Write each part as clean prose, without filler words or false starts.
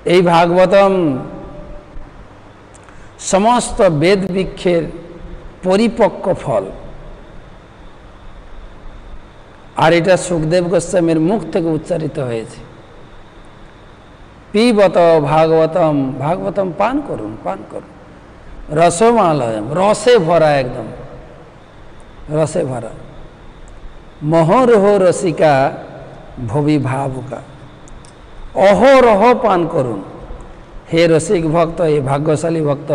এই ভাগবতম সমস্ত বেদ বৃক্ষের পরিপক্ক ফল। আর এটা সুখদেব গোস্বামীর মুখ থেকে উচ্চারিত হয়েছে। পিবত ভাগবতম, ভাগবতম পান করুন, পান করুন। রসমালয়ম, রসে ভরা, একদম রসে ভরা। মহরহ রসিকা ভবি ভাবুকা, অহরহ পান করুন। হে রসিক ভক্ত, হে ভাগ্যশালী ভক্ত,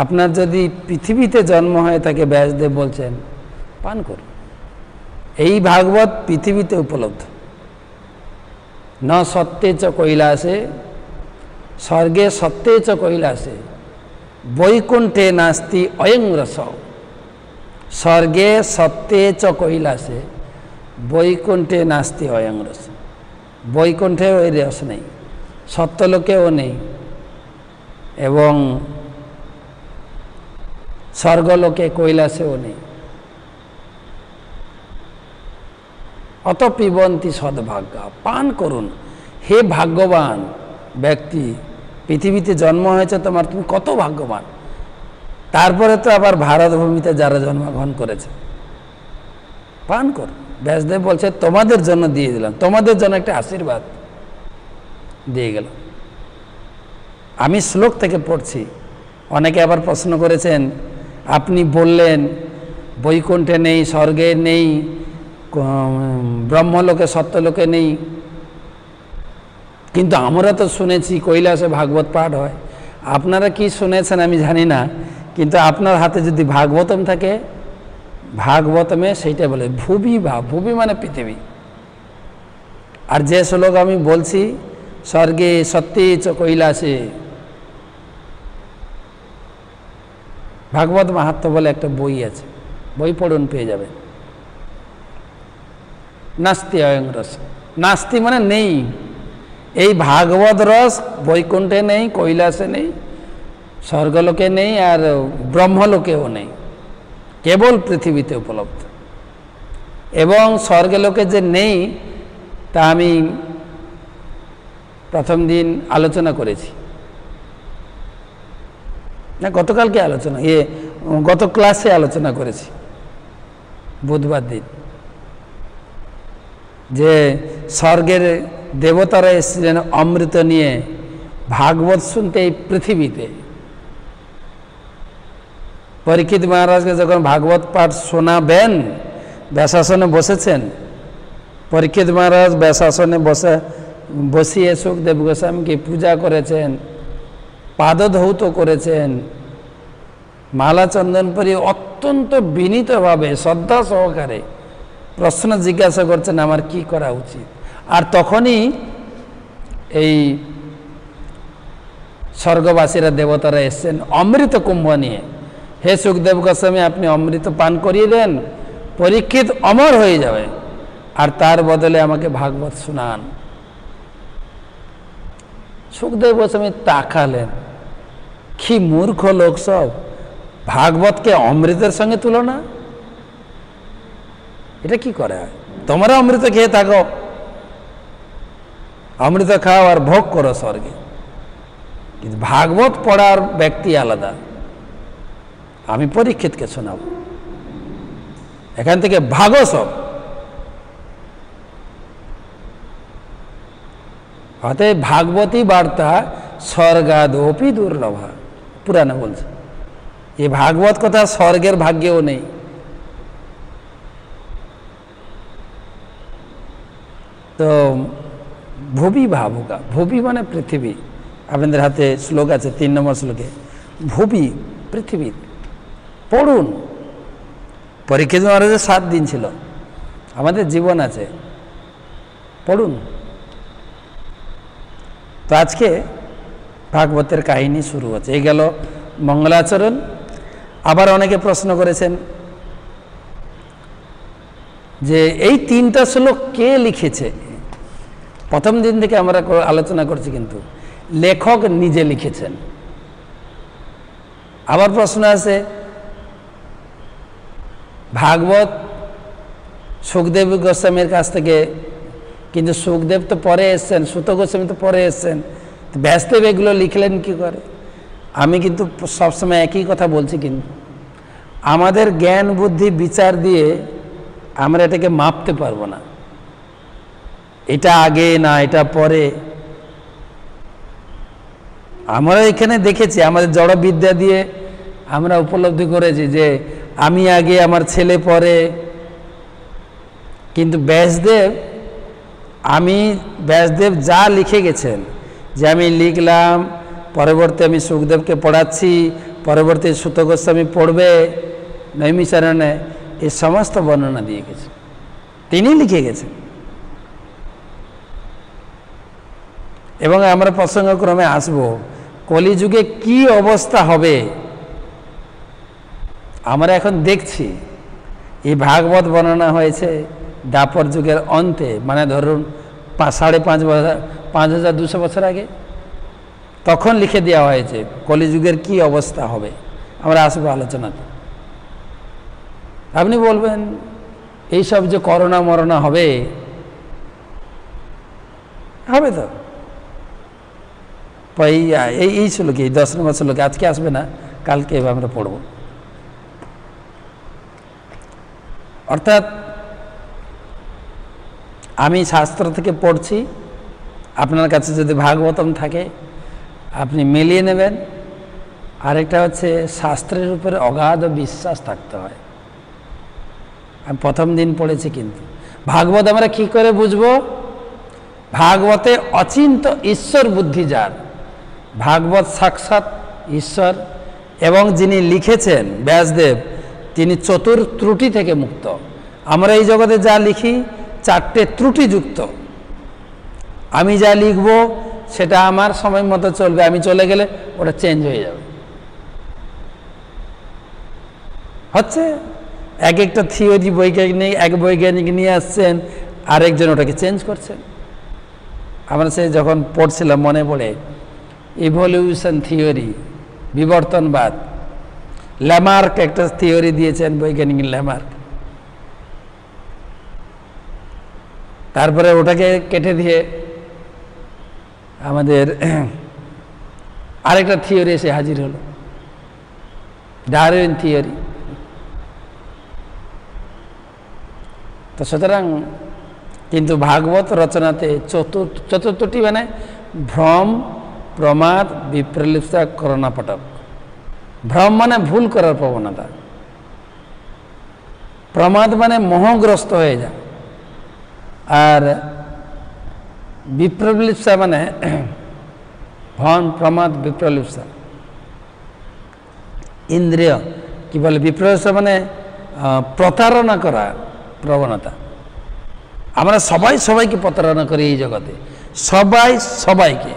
আপনার যদি পৃথিবীতে জন্ম হয়ে থাকে, ব্যাসদেব বলছেন পান করুন। এই ভাগবত পৃথিবীতে উপলব্ধ। ন সত্যে চ কৈলাসে, স্বর্গে সত্যে চ কৈলাসে, বৈকুণ্ঠে নাস্তি অয়ং রস। স্বর্গে সত্যে চ কৈলাসে, বৈকুণ্ঠে নাস্তি অয়ং রস। বৈকুণ্ঠেও এই রস নেই, সত্যলোকেও নেই, এবং স্বর্গলোকে কৈলাসেও নেই। অত পিবন্তি সদ্ভাগ্য, পান করুন। হে ভাগ্যবান ব্যক্তি, পৃথিবীতে জন্ম হয়েছে তোমার, তুমি কত ভাগ্যবান। তারপরে তো আবার ভারত ভূমিতে যারা জন্মগ্রহণ করেছে, পান করুন। ব্যাসদেব বলছে তোমাদের জন্য দিয়ে দিলাম, তোমাদের জন্য একটা আশীর্বাদ দিয়ে গেল। আমি শ্লোক থেকে পড়ছি। অনেকে আবার প্রশ্ন করেছেন, আপনি বললেন বৈকুণ্ঠে নেই, স্বর্গে নেই, ব্রহ্মলোকে সত্যলোকে নেই, কিন্তু আমরা তো শুনেছি কৈলাসে ভাগবত পাঠ হয়। আপনারা কি শুনেছেন আমি জানি না, কিন্তু আপনার হাতে যদি ভাগবতম থাকে, ভাগবতমে সেইটা বলে ভুবি ভাব, ভুবি মানে পৃথিবী। আর যে শ্লোক আমি বলছি, স্বর্গে সত্যে চ কৈলাসে, ভাগবত মাহাত্ম্য বলে একটা বই আছে, বই পড়ুন, পেয়ে যাবেন। নাস্তি অয়ং রস, নাস্তি মানে নেই। এই ভাগবত রস বৈকুণ্ঠে নেই, কৈলাসে নেই, স্বর্গলোকে নেই, আর ব্রহ্মলোকেও নেই, কেবল পৃথিবীতে উপলব্ধ। এবং স্বর্গলোকে যে নেই তা আমি প্রথম দিন আলোচনা করেছি, না গতকালকে আলোচনা, গত ক্লাসে আলোচনা করেছি বুধবার দিন, যে স্বর্গের দেবতারা এসেছিলেন অমৃত নিয়ে ভাগবত শুনতে এই পৃথিবীতে। পরীক্ষিত মহারাজকে যখন ভাগবত পাঠ শোনাবেন, ব্যাসাসনে বসেছেন, পরীক্ষিত মহারাজ ব্যাসাসনে বসিয়ে সুখদেব গোস্বামীকে পূজা করেছেন, পাদধৌত করেছেন, মালা চন্দন পরিয়ে অত্যন্ত বিনীতভাবে শ্রদ্ধা সহকারে প্রশ্ন জিজ্ঞাসা করছেন আমার কি করা উচিত। আর তখনই এই স্বর্গবাসীরা দেবতারা এসছেন অমৃত কুম্ভ নিয়ে। হে সুখদেব গোস্বামী, আপনি অমৃত পান করিয়ে দেন, পরীক্ষিত অমর হয়ে যাবে, আর তার বদলে আমাকে ভাগবত শোনান। সুখদেব গোস্বামী তাকালেন, কি মূর্খ লোক সব, ভাগবতকে অমৃতের সঙ্গে তুলনা, এটা কি করে হয়? তোমরা অমৃত খেয়ে থাকো, অমৃত খাও আর ভোগ করো স্বর্গে, কিন্তু ভাগবত পড়ার ব্যক্তি আলাদা। আমি পরীক্ষিতকে শোনাব, এখান থেকে ভাগো সব। অতএব ভাগবতী বার্তা স্বর্গাদপি দুর্লভা, পুরাণে বলছে। এই ভাগবত কথা স্বর্গের ভাগ্যেও নেই। তো ভুবি ভাবুকা, ভুবি মানে পৃথিবী। আপনাদের হাতে শ্লোক আছে 3 নম্বর শ্লোকে, ভুবি পৃথিবী। পড়ুন। পরীক্ষিত মহারাজের 7 দিন ছিল, আমাদের জীবন আছে, পড়ুন। তো আজকে ভাগবতের কাহিনী শুরু হচ্ছে। এই গেল মঙ্গলাচরণ। আবার অনেকে প্রশ্ন করেছেন যে এই 3টা শ্লোক কে লিখেছে। প্রথম দিন থেকে আমরা আলোচনা করছি, কিন্তু লেখক নিজে লিখেছেন। আবার প্রশ্ন আছে, ভাগবত সুখদেব গোস্বামীর কাছ থেকে কিন্তু সুখদেব তো পরে এসছেন, সুত গোস্বামী তো পরে এসছেন, ব্যাসদেব এগুলো লিখলেন কি করে? আমি কিন্তু সবসময় একই কথা বলছি, কিন্তু আমাদের জ্ঞান বুদ্ধি বিচার দিয়ে আমরা এটাকে মাপতে পারবো না, এটা আগে না এটা পরে। আমরা এখানে দেখেছি, আমাদের জড় বিদ্যা দিয়ে আমরা উপলব্ধি করেছি যে আমি আগে, আমার ছেলে পরে। কিন্তু ব্যাসদেব যা লিখে গেছেন, যে আমি লিখলাম, পরবর্তী আমি সুখদেবকে পড়াচ্ছি, পরবর্তী সুত গোস্বামী পড়বে নৈমিষারণ্যে, এই সমস্ত বর্ণনা দিয়ে গেছে, তিনি লিখে গেছেন। এবং আমরা প্রসঙ্গক্রমে আসব, কলিযুগে কি অবস্থা হবে আমরা এখন দেখছি। এই ভাগবত বর্ণনা হয়েছে দ্বাপর যুগের অন্তে, মানে ধরুন 5,200 বছর আগে, তখন লিখে দেওয়া হয়েছে কলিযুগের কি অবস্থা হবে। আমরা আসবো আলোচনাতে। আপনি বলবেন এইসব যে করোনা মরনা হবে, হবে তো এই ছিল কি 10 নম্বর ছিল কি, আজকে আসবে না, কালকে এবার আমরা পড়ব। অর্থাৎ আমি শাস্ত্র থেকে পড়ছি, আপনার কাছে যদি ভাগবতম থাকে আপনি মিলিয়ে নেবেন। আরেকটা হচ্ছে শাস্ত্রের উপরে অগাধ বিশ্বাস থাকতে হয়। আমি প্রথম দিন পড়েছি, কিন্তু ভাগবত আমরা কি করে বুঝবো? ভাগবতে অচিন্ত ঈশ্বর বুদ্ধি যার, ভাগবত সাক্ষাৎ ঈশ্বর, এবং যিনি লিখেছেন ব্যাসদেব, তিনি ত্রুটি থেকে মুক্ত। আমরা এই জগতে যা লিখি 4টে ত্রুটিযুক্ত। আমি যা লিখব সেটা আমার সময় মতো চলবে, আমি চলে গেলে ওটা চেঞ্জ হয়ে যাবে। হচ্ছে এক একটা থিওরি বৈজ্ঞানিক নিয়ে আসছেন, আরেকজন ওটাকে চেঞ্জ করছেন। আমরা সে যখন পড়ছিলাম মনে পড়ে ইভলিউশন থিওরি, বিবর্তনবাদ, ল্যামার্ক একটা থিওরি দিয়েছেন বৈজ্ঞানিক ল্যামার্ক, তারপরে ওটাকে কেটে দিয়ে আমাদের আরেকটা থিওরি এসে হাজির হলো, ডারউইন থিওরি। তো সুতরাং কিন্তু ভাগবত রচনাতে চতুর্থটি মানে ভ্রম, প্রমাদ, বিপ্রলিপ্সা, করণাপটক। ভ্রম মানে ভুল করার প্রবণতা, প্রমাদ মানে মোহগ্রস্ত হয়ে যায়, আর বিপ্রলিপ্সা মানে ভ্রম, প্রমাদ, বিপ্রলিপ্সা ইন্দ্রিয় কি বলে, বিপ্রলিপ্সা মানে প্রতারণা করা প্রবণতা। আমরা সবাইকে প্রতারণা করি এই জগতে, সবাইকে,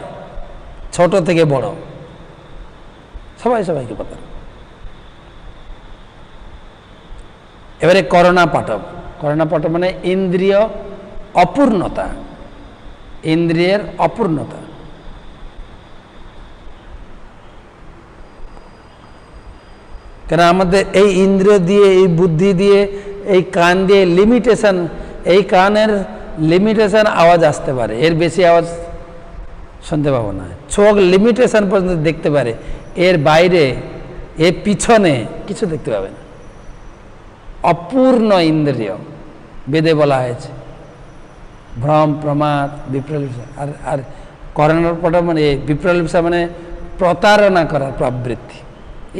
ছোট থেকে বড় সবাইকে প্রতারণা। এবারে করণা পাঠক মানে ইন্দ্রিয় অপূর্ণতা, ইন্দ্রিয়ের অপূর্ণতা। কেন আমাদের এই ইন্দ্রিয় দিয়ে, এই বুদ্ধি দিয়ে, এই কান দিয়ে লিমিটেশন, এই কানের লিমিটেশন আওয়াজ আসতে পারে, এর বেশি আওয়াজ শুনতে পাবো না। চোখ লিমিটেশন পর্যন্ত দেখতে পারে, এর বাইরে, এর পিছনে কিছু দেখতে পাবে না। অপূর্ণ ইন্দ্রিয় বেদে বলা হয়েছে, ভ্রম, প্রমাদ, বিপ্রলিপ্সা। আর করণার পট মানে বিপ্রলিপ্সা মানে প্রতারণা করার প্রবৃত্তি,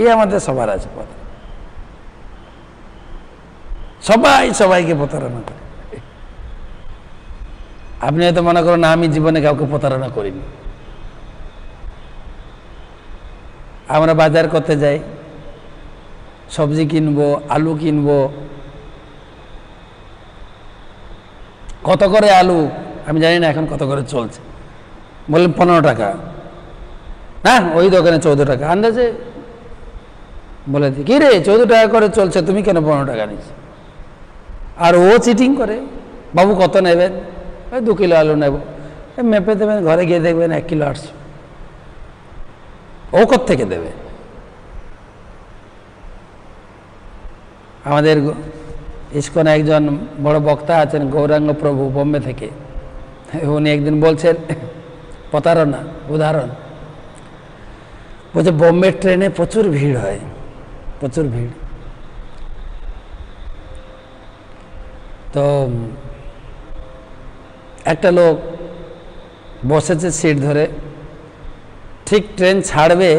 এই আমাদের সবার আছে। সবাইকে প্রতারণা করে। আপনি হয়তো মনে করেন না, আমি জীবনে কাউকে প্রতারণা করিনি। আমরা বাজার করতে যাই, সবজি কিনবো, আলু কিনবো, কত করে আলু আমি জানি না এখন কত করে চলছে, বললেন 15 টাকা, না ওই দোকানে 14 টাকা, আন্দাজে বলে দিই, কি রে 14 টাকা করে চলছে, তুমি কেন 15 টাকা নিচ্ছ? আর ও চিটিং করে, বাবু কত নেবেন? ওই 2 কিলো আলু নেব, মেপে দেবেন, ঘরে গিয়ে দেখবেন 1 কিলো 800। ও কোত্থেকে দেবে? আমাদের ইস্কনে একজন বড় বক্তা আছেন, গৌরাঙ্গ প্রভু, বোম্বে থেকে, উনি একদিন বলছেন প্রতারণা উদাহরণ, বলছে বোম্বে ট্রেনে প্রচুর ভিড় হয়, প্রচুর ভিড়। তো একটা লোক বসেছে সিট ধরে, ঠিক ট্রেন ছাড়বে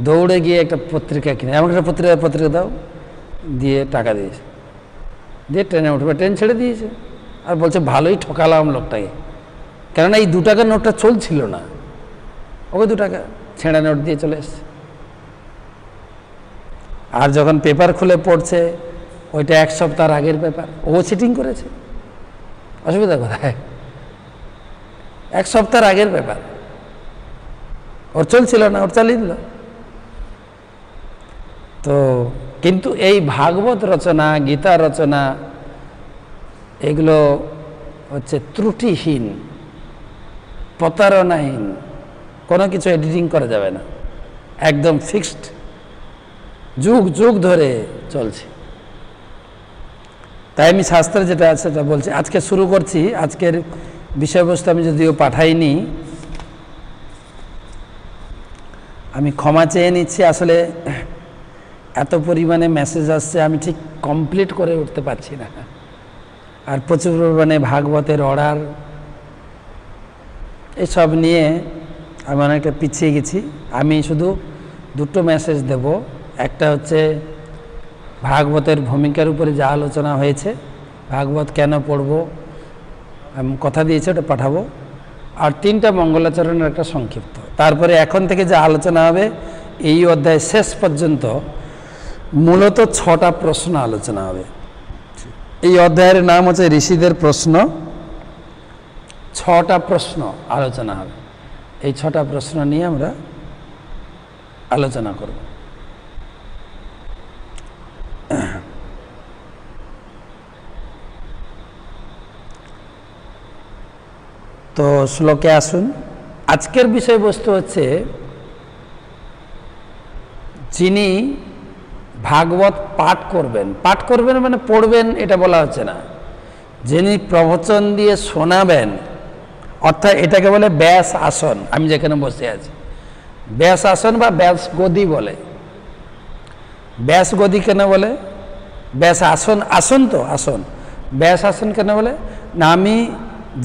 দৌড়ে গিয়ে একটা পত্রিকা কিনে, এমন একটা পত্রিকা দাও, দিয়ে টাকা দিয়েছে, দিয়ে ট্রেনে উঠবে, ট্রেন ছেড়ে দিয়েছে। আর বলছে ভালোই ঠকালাম লোকটাকে, কেননা এই 2 টাকার নোটটা চলছিল না, ওকে 2 টাকা ছেঁড়া নোট দিয়ে চলে এসছে। আর যখন পেপার খুলে পড়ছে ওইটা 1 সপ্তাহ আগের পেপার, ও চিটিং করেছে, অসুবিধা কোথায়? 1 সপ্তাহ আগের পেপার, ওর চলছিল না, ওর চালিয়ে দিল। তো কিন্তু এই ভাগবত রচনা, গীতা রচনা, এগুলো হচ্ছে ত্রুটিহীন, প্রতারণাহীন, কোনো কিছু এডিটিং করা যাবে না, একদম ফিক্সড, যুগ যুগ ধরে চলছে। তাই আমি শাস্ত্রে যেটা আছে সেটা বলছি। আজকে শুরু করছি, আজকের বিষয়বস্তু আমি যদিও পাঠাইনি, আমি ক্ষমা চেয়ে নিচ্ছি। আসলে এত পরিমাণে মেসেজ আসছে, আমি ঠিক কমপ্লিট করে উঠতে পারছি না। আর প্রচুর পরিমাণে ভাগবতের অর্ডার, এসব নিয়ে আমি অনেকটা পিছিয়ে গেছি। আমি শুধু 2টো মেসেজ দেব। একটা হচ্ছে ভাগবতের ভূমিকার উপরে যা আলোচনা হয়েছে, ভাগবত কেন পড়ব, আমি কথা দিয়েছি, ওটা পাঠাবো। আর 3টা মঙ্গলাচরণের একটা সংক্ষিপ্ত। তারপরে এখন থেকে যা আলোচনা হবে এই অধ্যায় শেষ পর্যন্ত মূলত 6টা প্রশ্ন আলোচনা হবে। এই অধ্যায়ের নাম হচ্ছে ঋষিদের প্রশ্ন। 6টা প্রশ্ন আলোচনা হবে। এই 6টা প্রশ্ন নিয়ে আমরা আলোচনা করব। তো শ্লোকে আসুন। আজকের বিষয়বস্তু হচ্ছে যিনি ভাগবত পাঠ করবেন মানে পড়বেন এটা বলা হচ্ছে না, যিনি প্রবচন দিয়ে শোনাবেন, অর্থাৎ এটাকে বলে ব্যাস আসন। আমি যেখানে বসে আছি ব্যাস আসন বা ব্যাস গদি বলে। ব্যাস গদি কেন বলে? ব্যাস আসন, আসন তো আসন, ব্যাস আসন কেন বলে না, আমি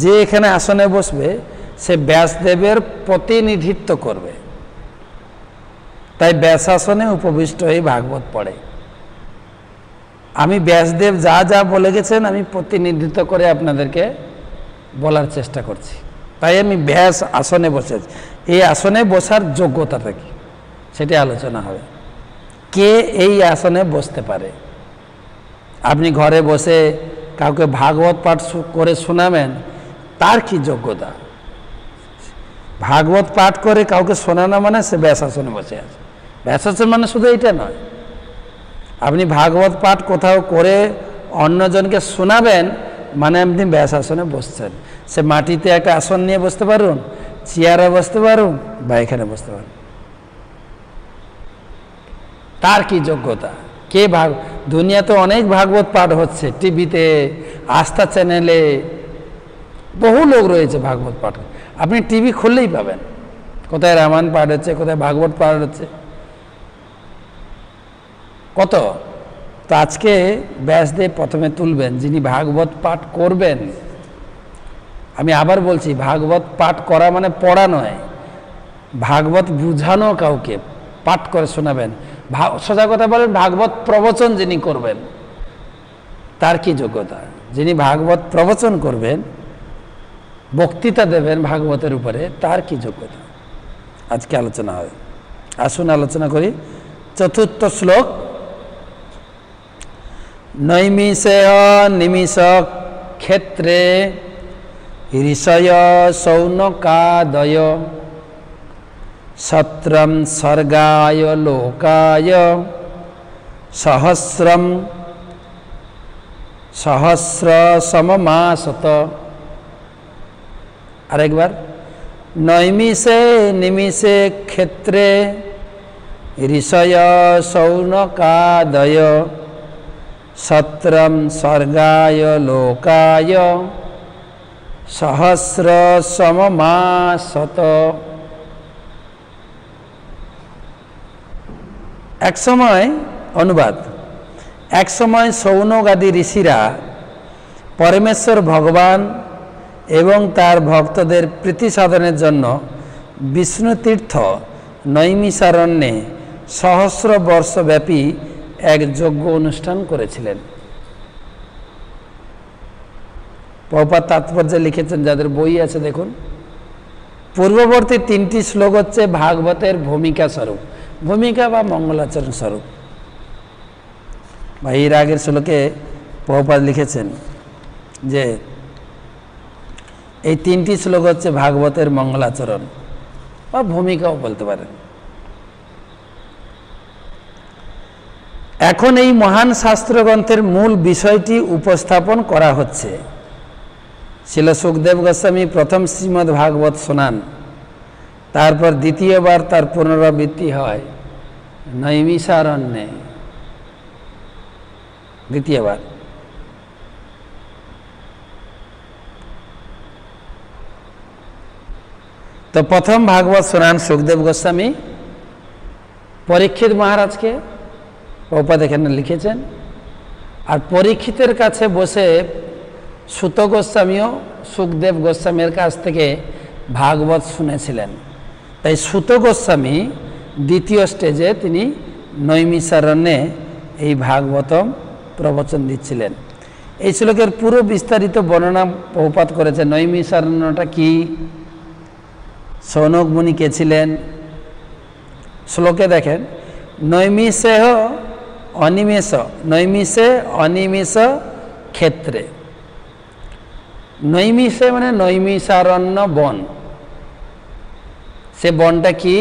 যে এখানে আসনে বসবে সে ব্যাসদেবের প্রতিনিধিত্ব করবে, তাই ব্যাসাসনে উপবিষ্ট হয়ে ভাগবত পড়ে। আমি ব্যাসদেব যা যা বলে গেছেন আমি প্রতিনিধিত্ব করে আপনাদেরকে বলার চেষ্টা করছি, তাই আমি ব্যাস আসনে বসে আছি। এই আসনে বসার যোগ্যতাটা কি সেটি আলোচনা হবে। কে এই আসনে বসতে পারে? আপনি ঘরে বসে কাউকে ভাগবত পাঠ করে শোনাবেন, তার কি যোগ্যতা? ভাগবত পাঠ করে কাউকে শোনানো মানে সে ব্যাসাসনে বসে আছে। ব্যাসাসন মানে শুধু এইটা নয়, আপনি ভাগবত পাঠ কোথাও করে অন্যজনকে শোনাবেন মানে আপনি ব্যাসাসনে বসছেন। সে মাটিতে একটা আসন নিয়ে বসতে পারুন, চেয়ারে বসতে পারুন বা এখানে বসতে পারুন, তার কি যোগ্যতা? কে দুনিয়াতে অনেক ভাগবত পাঠ হচ্ছে, টিভিতে, আস্থা চ্যানেলে বহু লোক রয়েছে ভাগবত পাঠ। আপনি টিভি খুললেই পাবেন কোথায় রামায়ণ পাঠ হচ্ছে, কোথায় ভাগবত পাঠ হচ্ছে, কত। তো আজকে ব্যাসদেব প্রথমে তুলবেন যিনি ভাগবত পাঠ করবেন। আমি আবার বলছি, ভাগবত পাঠ করা মানে পড়া নয়, ভাগবত বুঝানো, কাউকে পাঠ করে শোনাবেন। সোজা কথা বলেন, ভাগবত প্রবচন যিনি করবেন তার কি যোগ্যতা? যিনি ভাগবত প্রবচন করবেন, বক্তৃতা দেবেন ভাগবতের উপরে, তার কি যোগ্যতা? আজকে আলোচনা হবে। আসুন আলোচনা করি। 4র্থ শ্লোক। নৈমিষেয় নিমিষ ক্ষেত্রে ঋষয় সৌনকাদয় সত্রম স্বর্গায় লোকায় সহস্র সমমাসত। আরেকবার। নৈমিষে নিমিষে ক্ষেত্রে ঋষয় সৌনকাদয় সত্রম স্বর্গায় লোকায় সহস্র সমমাসত। এক সময় অনুবাদ, এক সময় সৌনকাদি ঋষিরা পরমেশ্বর ভগবান এবং তার ভক্তদের প্রীতি সাধনের জন্য বিষ্ণু তীর্থ নৈমিষারণ্যে সহস্র বর্ষব্যাপী এক যজ্ঞ অনুষ্ঠান করেছিলেন। প্রভুপাদ তাৎপর্যে লিখেছেন, যাদের বই আছে দেখুন, পূর্ববর্তী 3টি শ্লোক হচ্ছে ভাগবতের ভূমিকা স্বরূপ, ভূমিকা বা মঙ্গলাচরণ স্বরূপ। বা এর আগের শ্লোকে প্রভুপাদ লিখেছেন যে এই 3টি শ্লোক হচ্ছে ভাগবতের মঙ্গলাচরণ বা ভূমিকাও বলতে পারেন। এখন এই মহান শাস্ত্রগ্রন্থের মূল বিষয়টি উপস্থাপন করা হচ্ছে। শিল সুখদেব গোস্বামী প্রথম শ্রীমদ্ ভাগবত শোনান, তারপর দ্বিতীয়বার তার পুনরাবৃত্তি হয় নৈমিষারণ্যে, দ্বিতীয়বার। তো প্রথম ভাগবত শোনান সুখদেব গোস্বামী পরীক্ষিত মহারাজকে, প্রভুপাদ এখানে লিখেছেন। আর পরীক্ষিতের কাছে বসে সুত গোস্বামীও সুখদেব গোস্বামীর কাছ থেকে ভাগবত শুনেছিলেন। তাই সুত গোস্বামী দ্বিতীয় স্টেজে তিনি নৈমিষারণ্যে এই ভাগবতম প্রবচন দিচ্ছিলেন। এই শ্লোকের পুরো বিস্তারিত বর্ণনা প্রভুপাদ করেছে। নৈমিষারণ্যটা কি, সৌনক মুনি কে ছিলেন। শ্লোকে দেখেন, নৈমিষেহ অনিমেষ, নৈমিষে অনিমেষ ক্ষেত্রে। নৈমিষে মানে নৈমিষারণ্য বন। সে বনটা কি,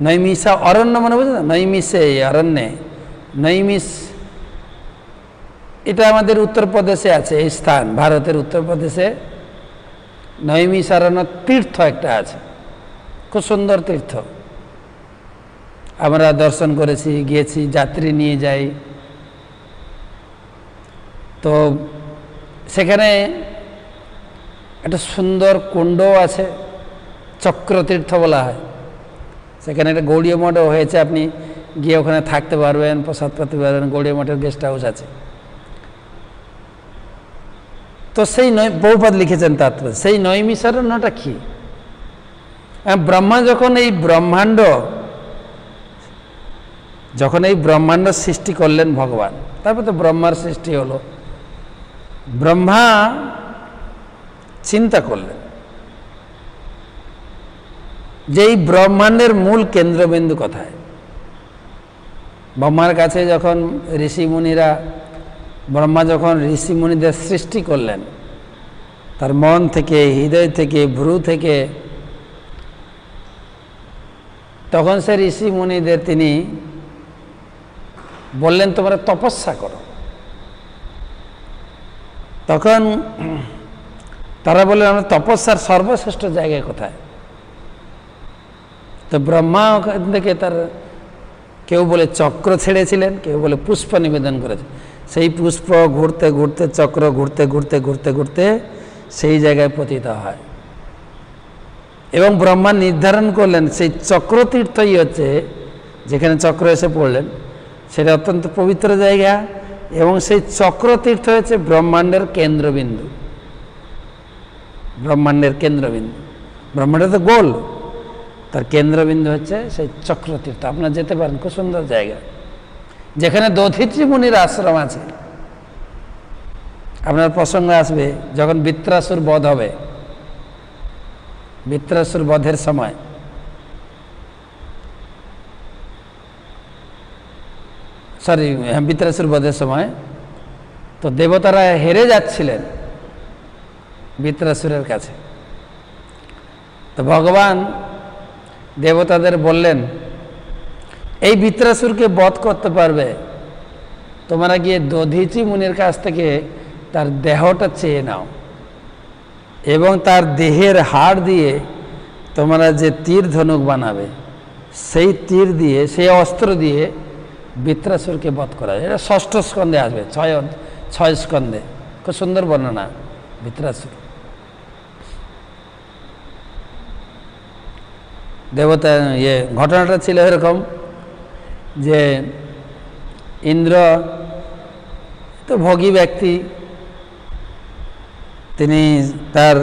নৈমিষা অরণ্য মানে বুঝলেন, নৈমিষে অরণ্যে। নৈমিষ এটা আমাদের উত্তরপ্রদেশে আছে, এই স্থান ভারতের উত্তরপ্রদেশে নৈমিষারণ্য তীর্থ একটা আছে, খুব সুন্দর তীর্থ। আমরা দর্শন করেছি, গিয়েছি, যাত্রী নিয়ে যাই। তো সেখানে একটা সুন্দর কুণ্ড আছে, চক্রতীর্থ বলা হয়। সেখানে একটা গৌড়ীয় মঠও হয়েছে, আপনি গিয়ে ওখানে থাকতে পারবেন, প্রসাদ পেতে পারবেন। গৌড়ীয় মঠের গেস্ট হাউস আছে। তো সেই প্রভুপাদ লিখেছেন তাৎপর্য, সেই নৈমিষারণ্যটা কি। ব্রহ্মা যখন এই ব্রহ্মাণ্ড সৃষ্টি করলেন ভগবান, তারপর তো ব্রহ্মার সৃষ্টি হলো। ব্রহ্মা চিন্তা করলেন যে এই ব্রহ্মাণ্ডের মূল কেন্দ্রবিন্দু কোথায়। ব্রহ্মার কাছে যখন ঋষিমুনিরা, ব্রহ্মা যখন ঋষিমুনিদের সৃষ্টি করলেন, তার মন থেকে, হৃদয় থেকে, ভ্রু থেকে, তখন সে ঋষিমুনিদের তিনি বললেন তোমরা তপস্যা করো। তখন তারা বললেন আমরা তপস্যার সর্বশ্রেষ্ঠ জায়গায় কোথায়। তো ব্রহ্মা ওখান থেকে তার কেউ বলে চক্র ছেড়েছিলেন, কেউ বলে পুষ্প নিবেদন করেছে। সেই পুষ্প ঘুরতে ঘুরতে, চক্র ঘুরতে ঘুরতে ঘুরতে ঘুরতে সেই জায়গায় পতিত হয়। এবং ব্রহ্মা নির্ধারণ করলেন সেই চক্রতীর্থই হচ্ছে, যেখানে চক্র এসে পড়লেন সেটা অত্যন্ত পবিত্র জায়গা, এবং সেই চক্রতীর্থ হচ্ছে ব্রহ্মাণ্ডের কেন্দ্রবিন্দু। ব্রহ্মাণ্ডের কেন্দ্রবিন্দু, ব্রহ্মাণ্ড তো গোল, তার কেন্দ্রবিন্দু হচ্ছে সেই চক্রতীর্থ। আপনারা যেতে পারেন, খুব সুন্দর জায়গা, যেখানে দধিচি মুনির আশ্রম আছে। আপনার প্রসঙ্গ আসবে যখন বৃত্রাসুর বধ হবে, বৃত্রাসুর বধের সময় বৃত্রাসুর বধের সময় তো দেবতারা হেরে যাচ্ছিলেন বৃত্রাসুরের কাছে। তো ভগবান দেবতাদের বললেন এই বৃত্রাসুরকে বধ করতে পারবে, তোমরা গিয়ে দধিচি মুনির কাছ থেকে তার দেহটা চেয়ে নাও, এবং তার দেহের হাড় দিয়ে তোমরা যে তীর ধনুক বানাবে, সেই তীর দিয়ে, সেই অস্ত্র দিয়ে বৃত্রাসুরকে বধ করা যায়। এটা 6ষ্ঠ স্কন্ধে আসবে, 6 স্কন্ধে, খুব সুন্দর বর্ণনা বৃত্রাসুর। দেবতা ঘটনাটা ছিল এরকম যে ইন্দ্র তো ভোগী ব্যক্তি, তিনি তার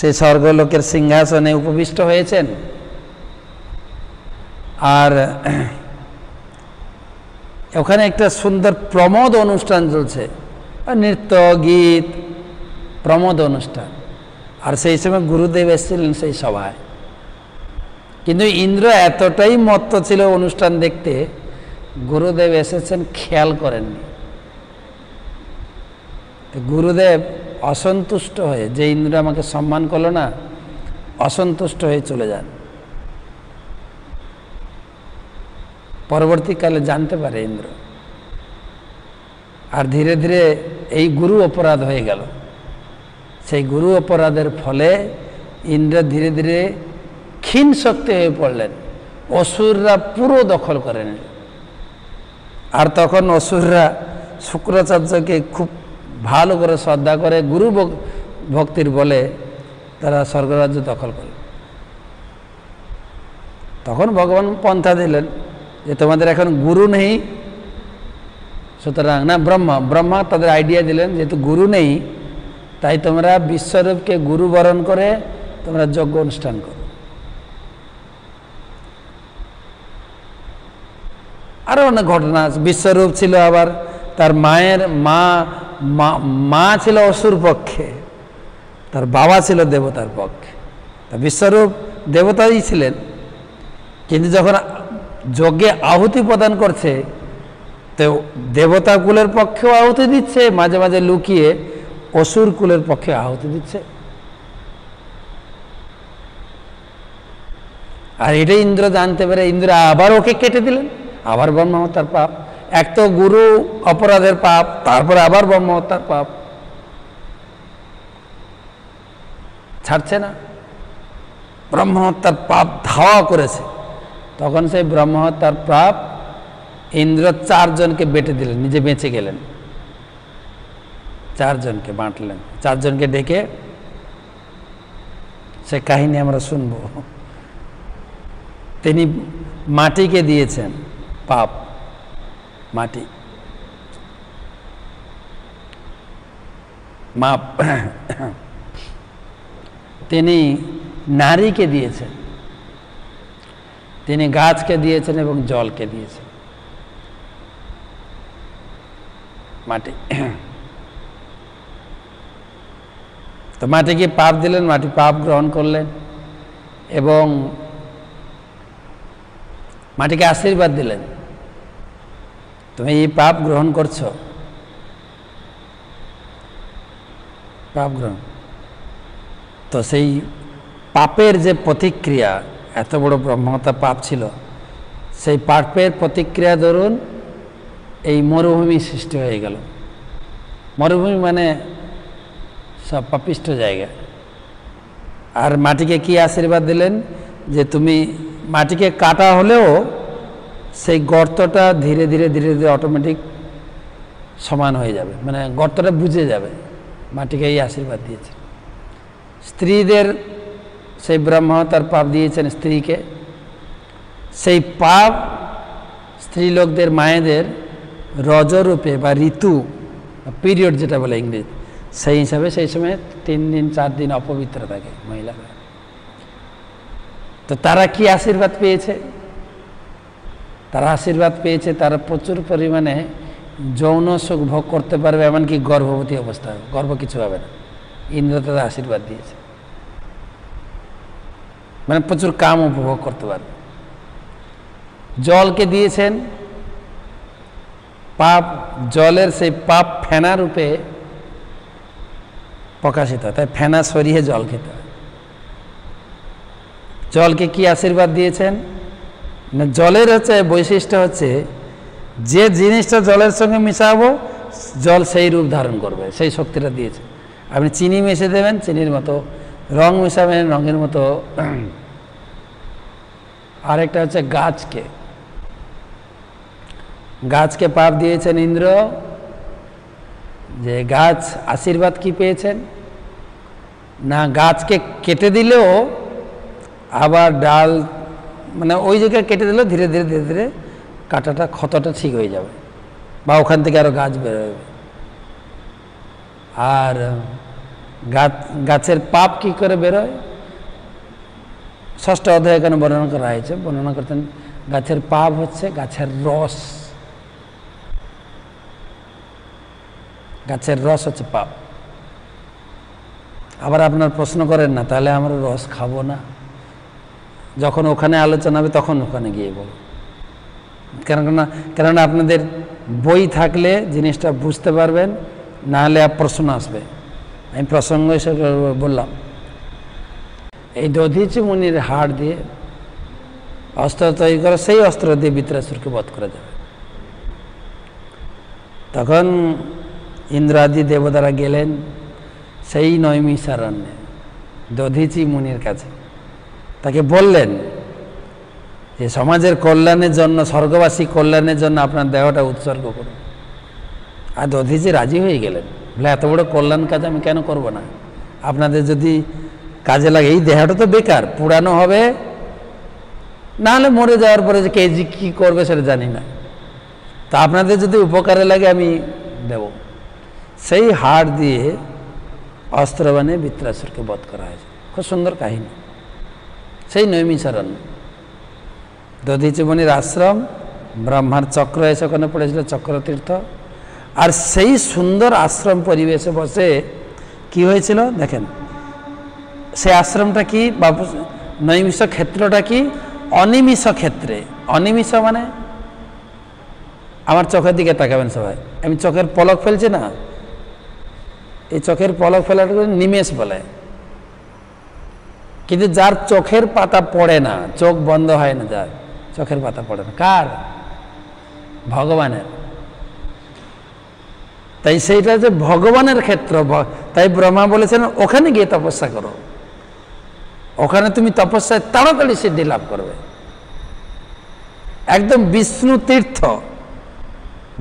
সেই স্বর্গলোকের সিংহাসনে উপবিষ্ট হয়েছেন। আর ওখানে একটা সুন্দর প্রমোদ অনুষ্ঠান চলছে, নৃত্য গীত প্রমোদ অনুষ্ঠান। আর সেই সময় গুরুদেব এসেছিলেন সেই সভায়। কিন্তু ইন্দ্র এতটাই মত্ত ছিল অনুষ্ঠান দেখতে, গুরুদেব এসেছেন খেয়াল করেননি। গুরুদেব অসন্তুষ্ট হয়ে, যে ইন্দ্র আমাকে সম্মান করলো না, অসন্তুষ্ট হয়ে চলে যান। পরবর্তীকালে জানতে পারে ইন্দ্র, আর ধীরে ধীরে এই গুরু অপরাধ হয়ে গেল। সেই গুরু অপরাধের ফলে ইন্দ্র ধীরে ধীরে ক্ষীণ শক্তি হয়ে পড়লেন, অসুররা পুরো দখল করে নিল। আর তখন অসুররা শুক্রাচার্যকে খুব ভালো করে শ্রদ্ধা করে, গুরু ভক্তির বলে তারা স্বর্গরাজ্য দখল করল। তখন ভগবান পন্থা দিলেন যে তোমাদের এখন গুরু নেই, সুতরাং না ব্রহ্মা তাদের আইডিয়া দিলেন যেহেতু গুরু নেই, তাই তোমরা বিশ্বরূপকে গুরু বরণ করে তোমরা যজ্ঞ অনুষ্ঠান করো। আরও অনেক ঘটনা আছে। বিশ্বরূপ ছিল, আবার তার মায়ের মা ছিল অসুর পক্ষে, তার বাবা ছিল দেবতার পক্ষে। তা বিশ্বরূপ দেবতাই ছিলেন, কিন্তু যখন যজ্ঞে আহুতি প্রদান করছে তো দেবতা কুলের পক্ষেও আহুতি দিচ্ছে, মাঝে মাঝে লুকিয়ে অসুর কুলের পক্ষে আহুতি দিচ্ছে। আর এটাই ইন্দ্র জানতে পারে, ইন্দ্র আবার ওকে কেটে দিলেন। আবার ব্রহ্মহত্যার পাপ, এক তো গুরু অপরাধের পাপ, তারপরে আবার ব্রহ্মহত্যার পাপ, ছাড়ছে না। ব্রহ্মহত্যার পাপ ধাওয়া করেছে। তখন সেই ব্রহ্মহত্যার পাপ ইন্দ্র 4 জনকে বেটে দিলেন, নিজে বেঁচে গেলেন। 4 জনকে বাঁটলেন, 4 জনকে ডেকে সে কাহিনী আমরা শুনব। তিনি মাটিকে দিয়েছেন পাপ, মাটি মাপ। তিনি নারীকে দিয়েছেন, তিনি গাছকে দিয়েছেন এবং জলকে দিয়েছেন। মাটি, তো মাটিকে পাপ দিলেন, মাটি পাপ গ্রহণ করলেন এবং মাটিকে আশীর্বাদ দিলেন, তুমি এই পাপ গ্রহণ করছো, পাপ গ্রহণ। তো সেই পাপের যে প্রতিক্রিয়া, এত বড় ব্রহ্মহত্যা পাপ ছিল, সেই পাপের প্রতিক্রিয়া ধরুন এই মরুভূমি সৃষ্টি হয়ে গেল। মরুভূমি মানে সব পাপিষ্ঠ জায়গা। আর মাটিকে কি আশীর্বাদ দিলেন যে তুমি মাটিকে কাটা হলেও সেই গর্তটা ধীরে ধীরে ধীরে ধীরে অটোমেটিক সমান হয়ে যাবে, মানে গর্তটা বুঝে যাবে। মাটিকে এই আশীর্বাদ দিয়েছে। স্ত্রীদের সেই ব্রহ্মহত্যার পাপ দিয়েছেন স্ত্রীকে, সেই পাপ স্ত্রীলোকদের মায়েদের রজরূপে বা ঋতু পিরিয়ড যেটা বলে ইংরেজি, সেই হিসাবে সেই সময় 3 দিন 4 দিন অপবিত্র থাকে মহিলারা। তো তারা কি আশীর্বাদ পেয়েছে? তারা আশীর্বাদ পেয়েছে তারা প্রচুর পরিমাণে যৌন সুখ ভোগ করতে পারবে, এমনকি গর্ভবতী অবস্থা হবে, গর্ভ কিছু হবে না। ইন্দ্র তাদের আশীর্বাদ দিয়েছে, মানে প্রচুর কাম উপভোগ করতে পারবে। জলকে দিয়েছেন পাপ, জলের সেই পাপ ফেনা রূপে প্রকাশিত, তাই ফেনা সরিয়ে জল খেতে হয়। জলকে কি আশীর্বাদ দিয়েছেন না, জলের হচ্ছে বৈশিষ্ট্য হচ্ছে যে জিনিসটা জলের সঙ্গে মিশাবো জল সেই রূপ ধারণ করবে, সেই শক্তিটা দিয়েছে। আপনি চিনি মিশিয়ে দেবেন চিনির মতো, রং মিশাবেন রঙের মতো। আরেকটা হচ্ছে গাছকে, গাছকে পাপ দিয়েছেন ইন্দ্র, যে গাছ আশীর্বাদ কি পেয়েছেন না, গাছকে কেটে দিলেও আবার ডাল মানে ওই জায়গায় কেটে দিলে ধীরে ধীরে ধীরে ধীরে কাঁটাটা ক্ষতটা ঠিক হয়ে যাবে, বা ওখান থেকে আরও গাছ বেরোবে। আর গাছের পাপ কি করে বেরোয়, ষষ্ঠ অধ্যায় এখানে বর্ণনা করা হয়েছে। বর্ণনা করতেন গাছের পাপ হচ্ছে গাছের রস, গাছের রস হচ্ছে পাপ। আবার আপনার প্রশ্ন করেন না তাহলে আমরা রস খাবো না, যখন ওখানে আলোচনা হবে তখন ওখানে গিয়ে বলব। কেননা আপনাদের বই থাকলে জিনিসটা বুঝতে পারবেন, না হলে প্রশ্ন আসবে। আমি প্রসঙ্গ হিসেবে বললাম, এই দধিচি মুনির হাড় দিয়ে অস্ত্র তৈরি করে, সেই অস্ত্র দিয়ে বৃত্রাসুরকে বধ করা যাবে। তখন ইন্দ্রাদি দেবতারা গেলেন সেই নৈমিষারণ্যে দধিচি মুনির কাছে, তাকে বললেন যে সমাজের কল্যাণের জন্য, স্বর্গবাসী কল্যাণের জন্য আপনার দেহটা উৎসর্গ করুন। আর দধিচি রাজি হয়ে গেলেন, বলে এত বড় কল্যাণ কাজ আমি কেন করব না, আপনাদের যদি কাজে লাগে। এই দেহটা তো বেকার, পুরানো হবে, না হলে মরে যাওয়ার পরে যে কে কী করবে সেটা জানি না, তা আপনাদের যদি উপকারে লাগে আমি দেব। সেই হাড় দিয়ে অস্ত্র বানিয়ে বৃত্রাসুরকে বধ করা হয়েছে। খুব সুন্দর কাহিনী। সেই নৈমিষারণ্য দধিচি মুনির আশ্রম, ব্রহ্মার চক্র এসে ওখানে পড়েছিল, চক্রতীর্থ। আর সেই সুন্দর আশ্রম পরিবেশে বসে কি হয়েছিল দেখেন, সেই আশ্রমটা কি বা নৈমিষ ক্ষেত্রটা কি, অনিমিষ ক্ষেত্রে। অনিমিষ মানে আমার চোখের দিকে তাকাবেন সবাই, আমি চোখের পলক ফেলছি না, এই চোখের পলক ফেলাটা নিমেষ বলে। কিন্তু যার চোখের পাতা পড়ে না, চোখ বন্ধ হয় না, যার চোখের পাতা পড়ে না, কার? ভগবানের। তাই সেইটা যে ভগবানের ক্ষেত্র, তাই ব্রহ্মা বলেছেন ওখানে গিয়ে তপস্যা করো, ওখানে তুমি তপস্যায় তাড়াতাড়ি সিদ্ধি লাভ করবে। একদম বিষ্ণু তীর্থ,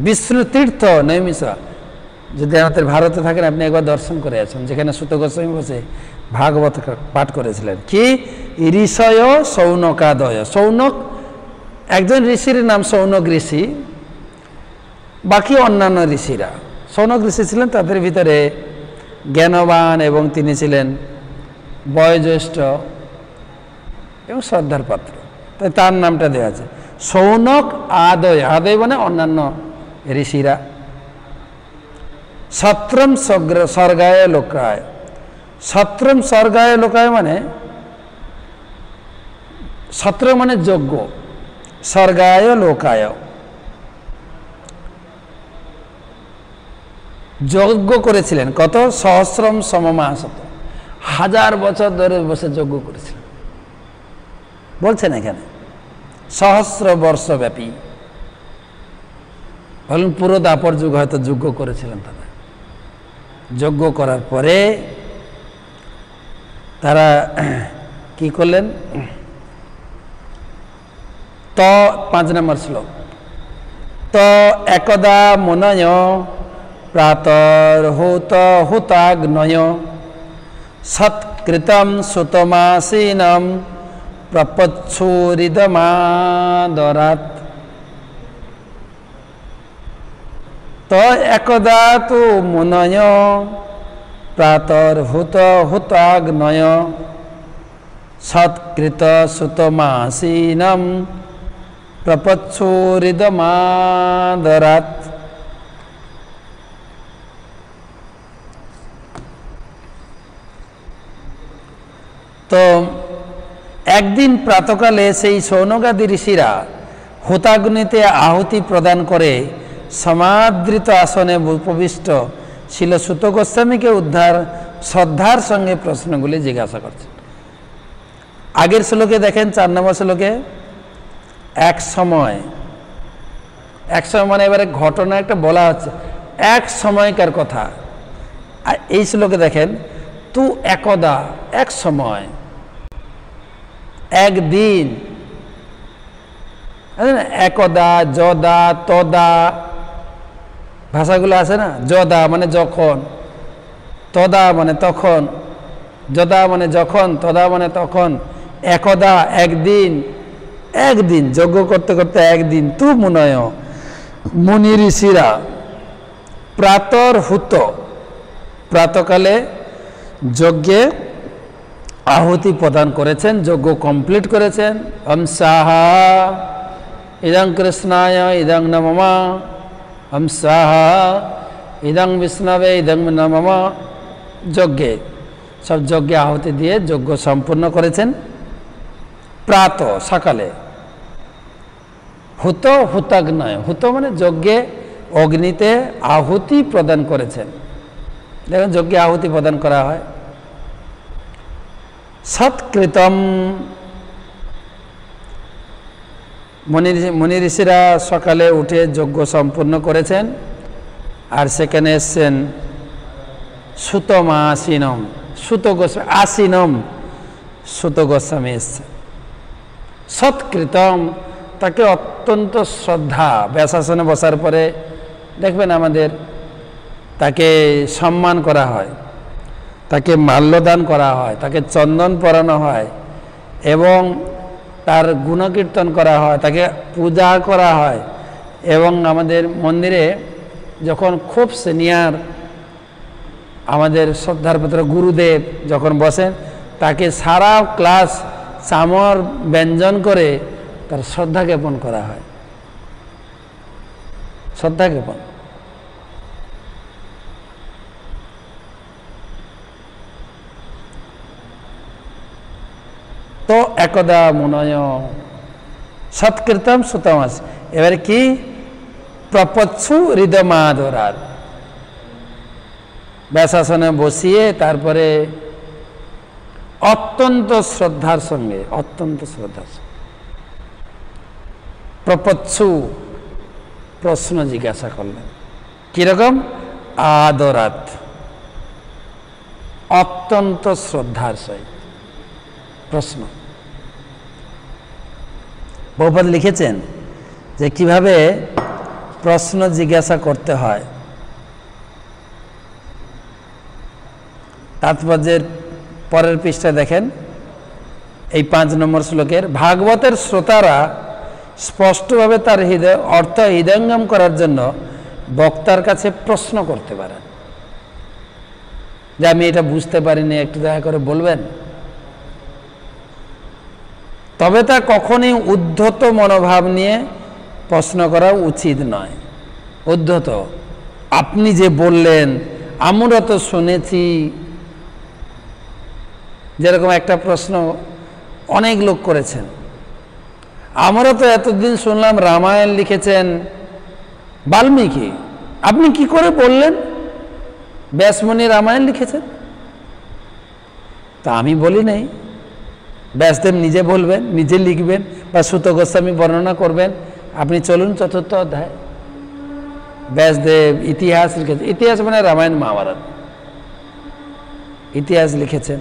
বিষ্ণু তীর্থ নৈমিষ। যদি আমাদের ভারতে থাকেন আপনি একবার দর্শন করে আছেন, যেখানে সুত গোস্বামী বসে ভাগবত পাঠ করেছিলেন। কি ঋষয় সৌনকাদয়, সৌনক একজন ঋষির নাম সৌনক ঋষি, বাকি অন্যান্য ঋষিরা। সৌনক ঋষি ছিলেন তাদের ভিতরে জ্ঞানবান এবং তিনি ছিলেন বয়োজ্যেষ্ঠ এবং শ্রদ্ধার পাত্র, তাই তার নামটা দেওয়া আছে সৌনক আদয়। আদয় মানে অন্যান্য ঋষিরা। সত্রম স্বর্গায় লোকায়, সত্রম স্বর্গায় লোকায় মানে সত্র মানে যজ্ঞ, স্বর্গায় লোকায় যজ্ঞ করেছিলেন। কত? সহস্রম সমমাসত, 1000 বছর ধরে বসে যজ্ঞ করেছিলেন। বলছেন এখানে সহস্র বর্ষব্যাপী, বলুন পুরো দাপর যুগ হয়তো যজ্ঞ করেছিলেন তারা। যজ্ঞ করার পরে তারা কি করলেন? তো 5 নম্বর শ্লোক, তো একদা মুনয় প্রাতর্হুত হুতাগ্নয় সৎকৃতম সুতমাসীনম প্রপচ্ছুরিদমাদরাত। তো একদা তু মুনয় প্রাতর্হুত হুতাগ্নয় সৎকৃত সুতমাসীনম প্রপচ্ছুরিদমাদরাত। তো একদিন প্রাতকালে সেই সৌনকাদি ঋষিরা হুতাগ্নিতে আহুতি প্রদান করে সমাদৃত আসনে উপবিষ্ট ছিল সুত গোস্বামীকে শ্রদ্ধার সঙ্গে প্রশ্নগুলি জিজ্ঞাসা করছেন। আগের শ্লোকে দেখেন 4 নম্বর শ্লোকে এক সময়, এক সময় মানে এবারে ঘটনা একটা বলা হচ্ছে, এক সময়কার কথা। আর এই শ্লোকে দেখেন তু একদা, এক সময়, একদিন, একদা, যদা, তদা ভাষাগুলো আছে না। যদা মানে যখন, তদা মানে তখন, যদা মানে যখন, তদা মানে তখন, একদা একদিন একদিন যজ্ঞ করতে করতে একদিন তু মুনয় মুনি ঋষিরা প্রাতর হুত প্রাতকালে যজ্ঞে আহুতি প্রদান করেছেন, যজ্ঞ কমপ্লিট করেছেন। হংসাহা ইদং কৃষ্ণায় ইদং নমমা হংসাহা ইদং বিষ্ণবে ইদং নমমা যজ্ঞে সব যজ্ঞে আহুতি দিয়ে যজ্ঞ সম্পূর্ণ করেছেন প্রাত সকালে। হুত হুতাগ্নয়, হুত মানে যজ্ঞে অগ্নিতে আহুতি প্রদান করেছেন। দেখুন যজ্ঞে আহুতি প্রদান করা হয়। সৎকৃতম মুনি ঋষিরা সকালে উঠে যজ্ঞ সম্পূর্ণ করেছেন। আর সেখানে এসছেন সুতমা আসিনম, সুত গোস্বামী আসিনম, সুত গোস্বামী এসছেন। সৎকৃতম তাকে অত্যন্ত শ্রদ্ধা, ব্যাসাসনে বসার পরে দেখবেন আমাদের তাকে সম্মান করা হয়, তাকে মাল্যদান করা হয়, তাকে চন্দন পরানো হয় এবং তার গুণকীর্তন করা হয়, তাকে পূজা করা হয়। এবং আমাদের মন্দিরে যখন খুব সিনিয়র আমাদের শ্রদ্ধার পাত্র গুরুদেব যখন বসেন, তাকে সারা ক্লাস চামর ব্যঞ্জন করে তার শ্রদ্ধা জ্ঞাপন করা হয়। শ্রদ্ধা জ্ঞাপন। তো একদা মুনয় সৎকৃতম সুতমাস, এবারে কি প্রপচ্ছু হৃদমাদরার, ব্যাসাসনে বসিয়ে তারপরে অত্যন্ত শ্রদ্ধার সঙ্গে, অত্যন্ত শ্রদ্ধার সঙ্গে প্রপচ্ছু প্রশ্ন জিজ্ঞাসা করলেন। কিরকম? আদরাত, অত্যন্ত শ্রদ্ধার সহিত প্রশ্ন। বহুপাদ লিখেছেন যে কিভাবে প্রশ্ন জিজ্ঞাসা করতে হয়। তাৎপর্যের পরের পৃষ্ঠা দেখেন, এই 5 নম্বর শ্লোকের ভাগবতের শ্রোতারা স্পষ্টভাবে তার হৃদয় অর্থ হৃদয়ঙ্গম করার জন্য বক্তার কাছে প্রশ্ন করতে পারেন যে আমি এটা বুঝতে পারিনি, একটু দয়া করে বলবেন। তবে তা কখনই উদ্ধত মনোভাব নিয়ে প্রশ্ন করা উচিত নয়। উদ্ধত, আপনি যে বললেন আমরা তো শুনেছি, যেরকম একটা প্রশ্ন অনেক লোক করেছেন, আমরা তো এতদিন শুনলাম রামায়ণ লিখেছেন বাল্মীকি, আপনি কি করে বললেন ব্যাসমুনি রামায়ণ লিখেছেন? তা আমি বলি নাই, ব্যাসদেব নিজে বলবেন, নিজে লিখবেন বা সুত গোস্বামী বর্ণনা করবেন। আপনি চলুন 4র্থ অধ্যায়, ব্যাসদেব ইতিহাস লিখেছেন, ইতিহাস মানে রামায়ণ মহাভারত, ইতিহাস লিখেছেন।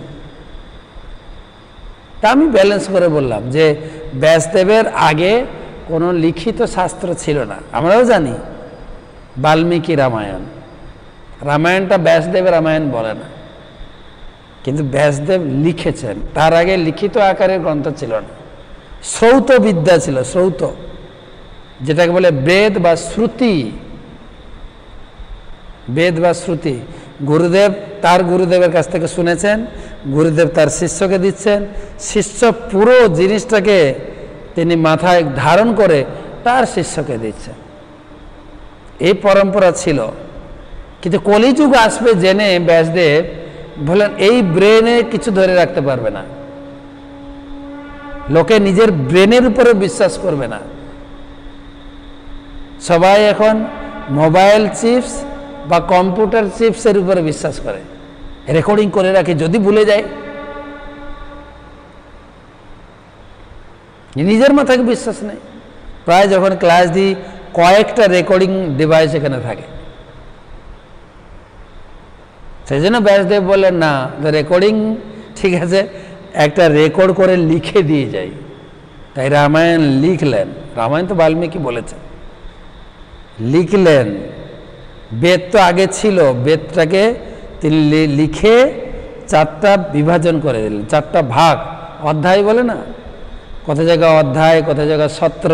তা আমি ব্যালেন্স করে বললাম যে ব্যাসদেবের আগে কোনো লিখিত শাস্ত্র ছিল না। আমরাও জানি বাল্মীকি রামায়ণ, রামায়ণটা ব্যাসদেবের রামায়ণ বলে না, কিন্তু ব্যাসদেব লিখেছেন। তার আগে লিখিত আকারের গ্রন্থ ছিল না, শ্রৌত বিদ্যা ছিল, শ্রৌত, যেটাকে বলে বেদ বা শ্রুতি। বেদ বা শ্রুতি গুরুদেব তার গুরুদেবের কাছ থেকে শুনেছেন, গুরুদেব তার শিষ্যকে দিচ্ছেন, শিষ্য পুরো জিনিসটাকে তিনি মাথায় ধারণ করে তার শিষ্যকে দিচ্ছেন। এই পরম্পরা ছিল। কিন্তু কলিযুগ আসবে জেনে ব্যাসদেব বলেন এই ব্রেনে কিছু ধরে রাখতে পারবে না, লোকে নিজের ব্রেনের উপরে বিশ্বাস করবে না। সবাই এখন মোবাইল চিপস বা কম্পিউটার চিপসের উপরে বিশ্বাস করে, রেকর্ডিং করে রাখে, যদি ভুলে যায়। নিজের মাথায় বিশ্বাস নেই। প্রায় যখন ক্লাস দিই কয়েকটা রেকর্ডিং ডিভাইস এখানে থাকে। সেই জন্য ব্যাসদেব বললেন না, রেকর্ডিং ঠিক আছে, একটা রেকর্ড করে লিখে দিয়ে যাই। তাই রামায়ণ লিখলেন, রামায়ণ তো বাল্মীকি বলেছেন, লিখলেন। বেদ তো আগে ছিল, বেদটাকে তিনি লিখে 4টা বিভাজন করে দিলেন, 4টা ভাগ অধ্যায় বলে না, কত জায়গা অধ্যায়, কত জায়গা সত্র,